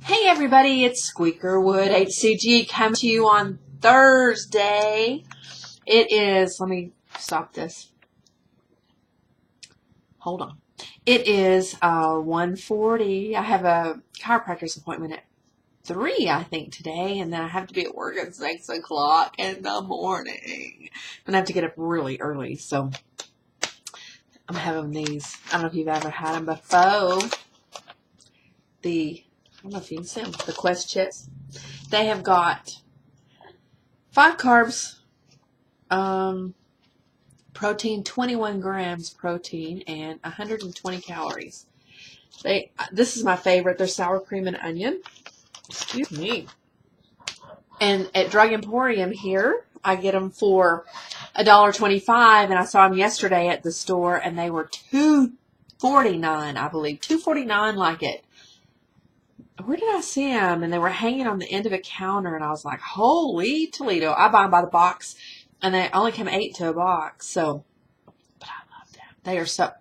Hey everybody, it's Squeakerwood HCG coming to you on Thursday. It is, let me stop this. Hold on. It is 1:40. I have a chiropractor's appointment at 3, I think, today, and then I have to be at work at 6 o'clock in the morning. I'm going to have to get up really early, so I'm having these. I don't know if you've ever had them before. I don't know if you can see them, the Quest chips. They have got 5 carbs, protein, 21 grams protein, and 120 calories. This is my favorite. They're sour cream and onion. Excuse me. And at Drug Emporium here, I get them for $1.25, and I saw them yesterday at the store, and they were $2.49, I believe. $2.49 like it. Where did I see them? And they were hanging on the end of a counter, and I was like, holy Toledo. I buy them by the box, and they only come 8 to a box. So, but I love them.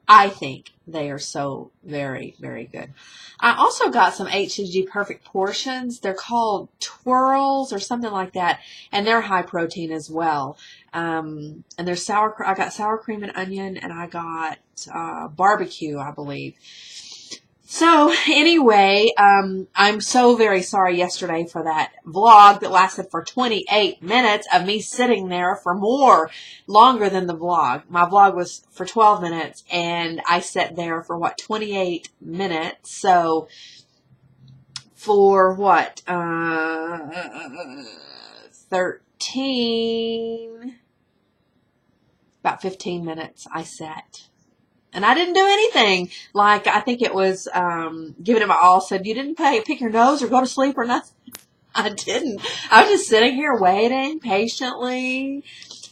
I think they are so very, very good. I also got some HCG Perfect Portions. They're called Twirls or something like that, and they're high protein as well. And they're I got sour cream and onion, and I got barbecue, I believe. So anyway, I'm so very sorry yesterday for that vlog that lasted for 28 minutes of me sitting there for longer than the vlog. My vlog was for 12 minutes, and I sat there for 28 minutes. So for about 15 minutes I sat. And I didn't do anything. Like, I think it was giving it my all. Said, you didn't pick your nose or go to sleep or nothing. I didn't. I was just sitting here waiting patiently.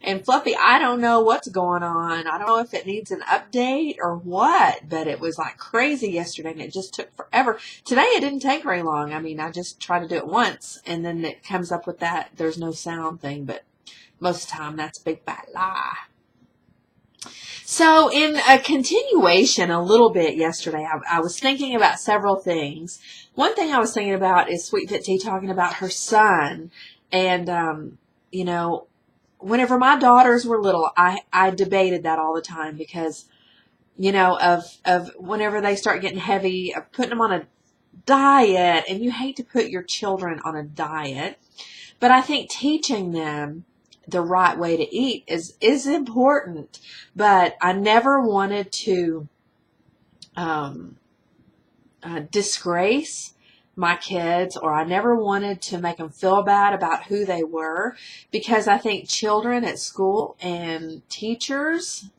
And Fluffy, I don't know what's going on. I don't know if it needs an update or what. But it was like crazy yesterday, and it just took forever. Today, it didn't take very long. I mean, I just tried to do it once, and then it comes up with that there's no sound thing. But most of the time, that's a big fat lie. So in a continuation a little bit yesterday, I was thinking about several things. One thing I was thinking about is Sweet Fit Tea talking about her son. And, whenever my daughters were little, I debated that all the time because, of whenever they start getting heavy, of putting them on a diet, and you hate to put your children on a diet. But I think teaching them the right way to eat is important, but I never wanted to disgrace my kids, or I never wanted to make them feel bad about who they were, because I think children at school and teachers,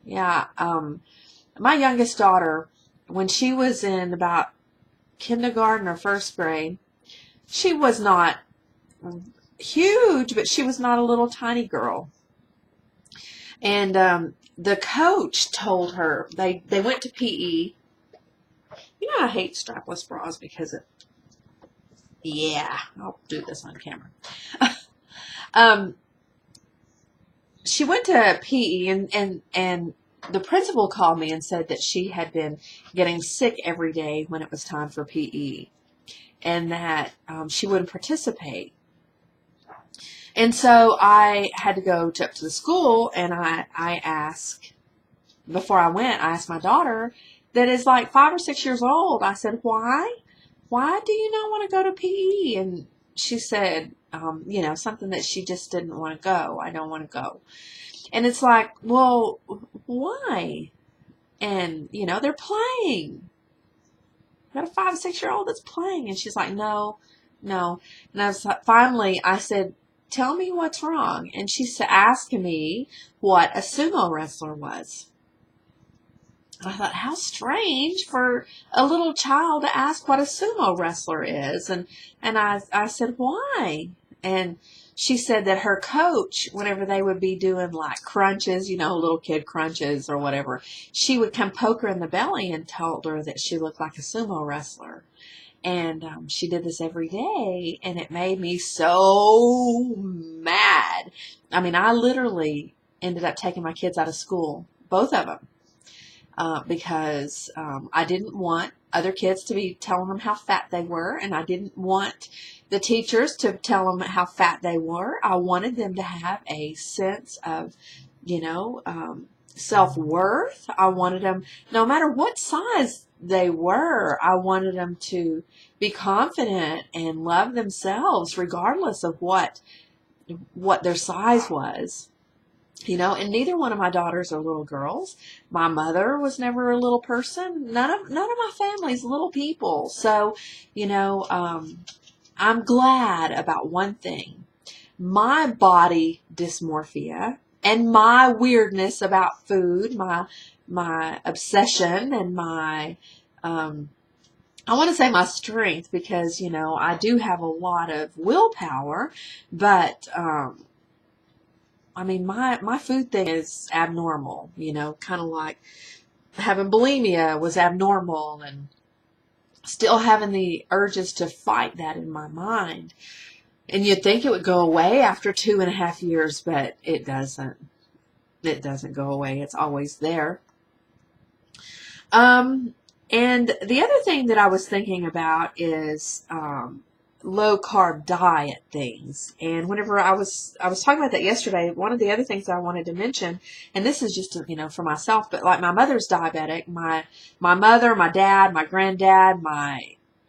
my youngest daughter, when she was in about kindergarten or first grade, she was not huge, but she was not a little tiny girl. And the coach told her, they went to PE. I hate strapless bras because I'll do this on camera. She went to PE, and the principal called me and said that she had been getting sick every day when it was time for PE, and that she wouldn't participate. And so I had to go up to the school, and I asked, before I went, I asked my daughter that is like 5 or 6 years old. I said, why do you not want to go to PE? And she said, something that she just didn't want to go. I don't want to go. And it's like, well, why? And, they're playing. I got a 5 or 6 year old that's playing. And she's like, no. And finally, I said, tell me what's wrong. And she asked me what a sumo wrestler was. And I thought, how strange for a little child to ask what a sumo wrestler is. And I said, why? And she said that her coach, whenever they would be doing like crunches, little kid crunches or whatever, she would come poke her in the belly and told her that she looked like a sumo wrestler. And she did this every day, and it made me so mad. I mean, I literally ended up taking my kids out of school, both of them. because I didn't want other kids to be telling them how fat they were, and I didn't want the teachers to tell them how fat they were. I wanted them to have a sense of, self-worth. I wanted them, no matter what size they were, I wanted them to be confident and love themselves regardless of what their size was. And neither one of my daughters are little girls. My mother was never a little person. None of my family's little people. So, I'm glad about one thing. My body dysmorphia and my weirdness about food, my obsession and my I want to say my strength, because I do have a lot of willpower, but my food thing is abnormal, kind of like having bulimia was abnormal, and still having the urges to fight that in my mind. And you'd think it would go away after 2.5 years, but it doesn't. It doesn't go away. It's always there. And the other thing that I was thinking about is low carb diet things. And whenever I was talking about that yesterday, one of the other things I wanted to mention, and this is just for myself, but like my mother's diabetic, my mother, my dad, my granddad,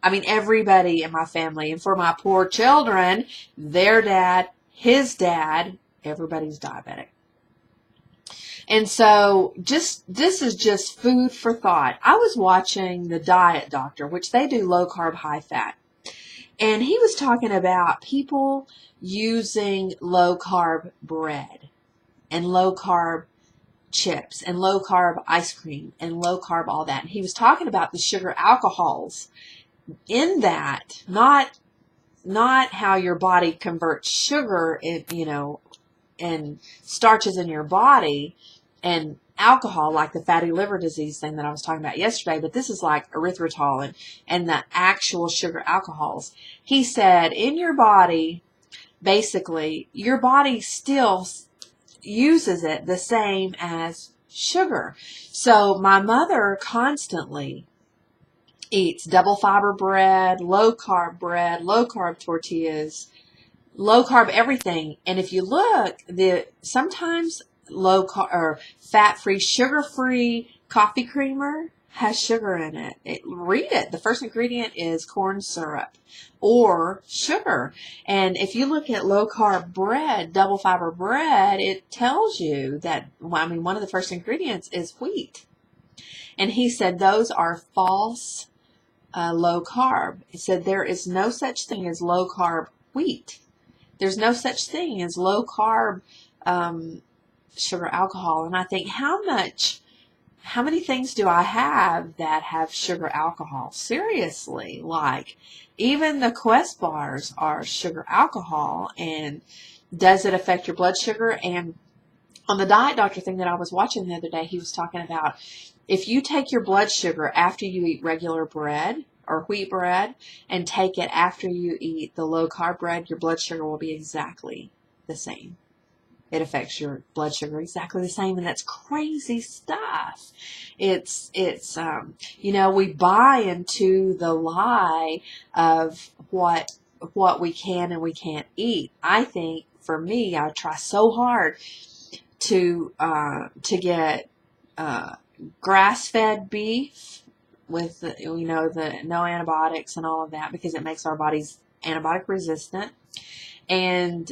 everybody in my family, and for my poor children, their dad, his dad, everybody's diabetic. And so this is just food for thought. I was watching the Diet Doctor, which they do low carb, high fat. And he was talking about people using low carb bread and low carb chips and low carb ice cream and low carb all that. And he was talking about the sugar alcohols in that, not how your body converts sugar and starches in your body and alcohol, like the fatty liver disease thing that I was talking about yesterday, but this is like erythritol and the actual sugar alcohols. He said in your body, basically, your body still uses it the same as sugar. So my mother constantly eats double fiber bread, low carb tortillas, low carb everything. And if you look, sometimes low carb or fat-free, sugar-free coffee creamer has sugar in it. Read it. The first ingredient is corn syrup or sugar. And if you look at low carb bread, double fiber bread, it tells you that, one of the first ingredients is wheat. And he said those are false low carb. He said there is no such thing as low carb wheat. There's no such thing as low carb sugar alcohol. And I think, how many things do I have that have sugar alcohol? Seriously, like even the Quest bars are sugar alcohol. And does it affect your blood sugar? And on the Diet Doctor thing that I was watching the other day, he was talking about if you take your blood sugar after you eat regular bread or wheat bread and take it after you eat the low carb bread, your blood sugar will be exactly the same. It affects your blood sugar exactly the same, and that's crazy stuff. It's we buy into the lie of what we can and we can't eat. I think for me, I try so hard to get grass-fed beef with the no antibiotics and all of that, because it makes our bodies antibiotic resistant. And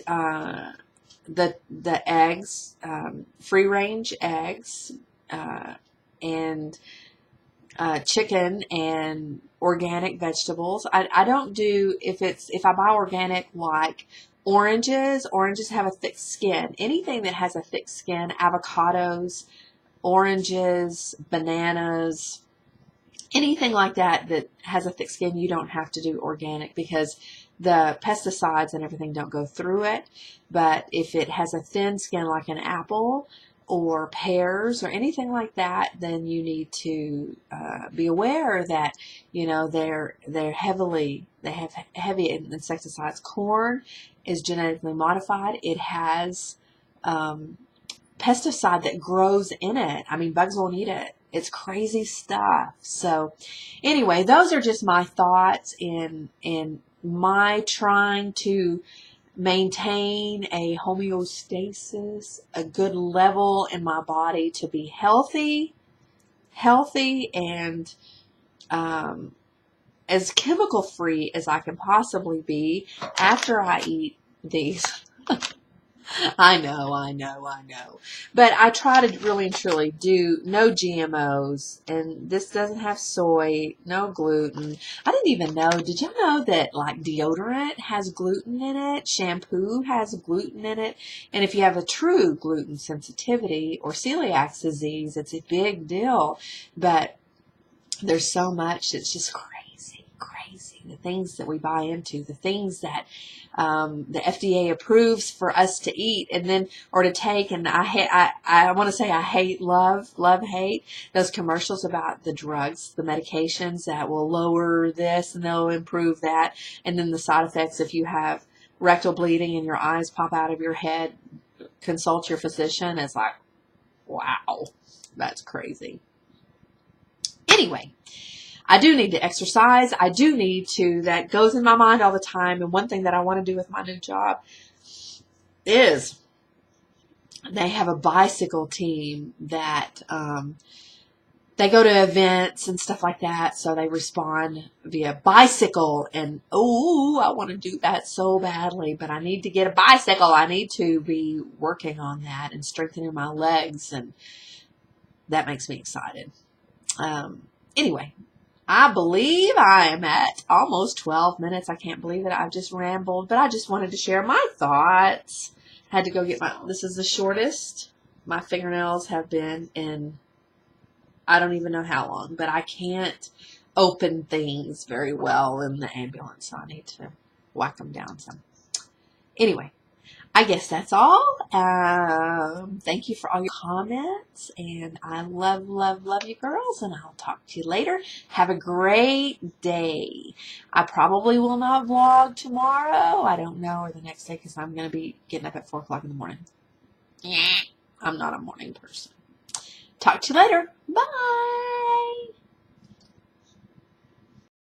the eggs, free range eggs, and chicken and organic vegetables. I don't do, if I buy organic, like oranges have a thick skin. Anything that has a thick skin, avocados, oranges, bananas, anything like that has a thick skin, you don't have to do organic, because the pesticides and everything don't go through it. But if it has a thin skin, like an apple or pears or anything like that, then you need to be aware that they have heavy insecticides. Corn is genetically modified. It has pesticide that grows in it. Bugs won't eat it. It's crazy stuff. So anyway, those are just my thoughts in my trying to maintain a homeostasis, a good level in my body to be healthy, and as chemical free as I can possibly be after I eat these. I know. But I try to really and truly do no GMOs, and this doesn't have soy, no gluten. I didn't even know, did you know that like deodorant has gluten in it? Shampoo has gluten in it. And if you have a true gluten sensitivity or celiac disease, it's a big deal. But there's so much, it's just crazy. The things that we buy into, the things that the FDA approves for us to eat and then or to take. And I want to say I hate, love, hate those commercials about the drugs, the medications that will lower this and they'll improve that. And then the side effects, if you have rectal bleeding and your eyes pop out of your head, consult your physician. It's like, wow, that's crazy. Anyway, I do need to exercise. I do need to, that goes in my mind all the time. And one thing that I want to do with my new job is they have a bicycle team that they go to events and stuff like that. So they respond via bicycle. And, oh, I want to do that so badly. But I need to get a bicycle. I need to be working on that and strengthening my legs. And that makes me excited. Anyway. I believe I am at almost 12 minutes. I can't believe it. I've just rambled, but I just wanted to share my thoughts. Had to go get this is the shortest my fingernails have been in, I don't even know how long, but I can't open things very well in the ambulance, so I need to whack them down some. Anyway. I guess that's all. Thank you for all your comments, and I love you girls, and I'll talk to you later. Have a great day. I probably will not vlog tomorrow. I don't know, or the next day, because I'm going to be getting up at 4 o'clock in the morning. I'm not a morning person. Talk to you later. Bye.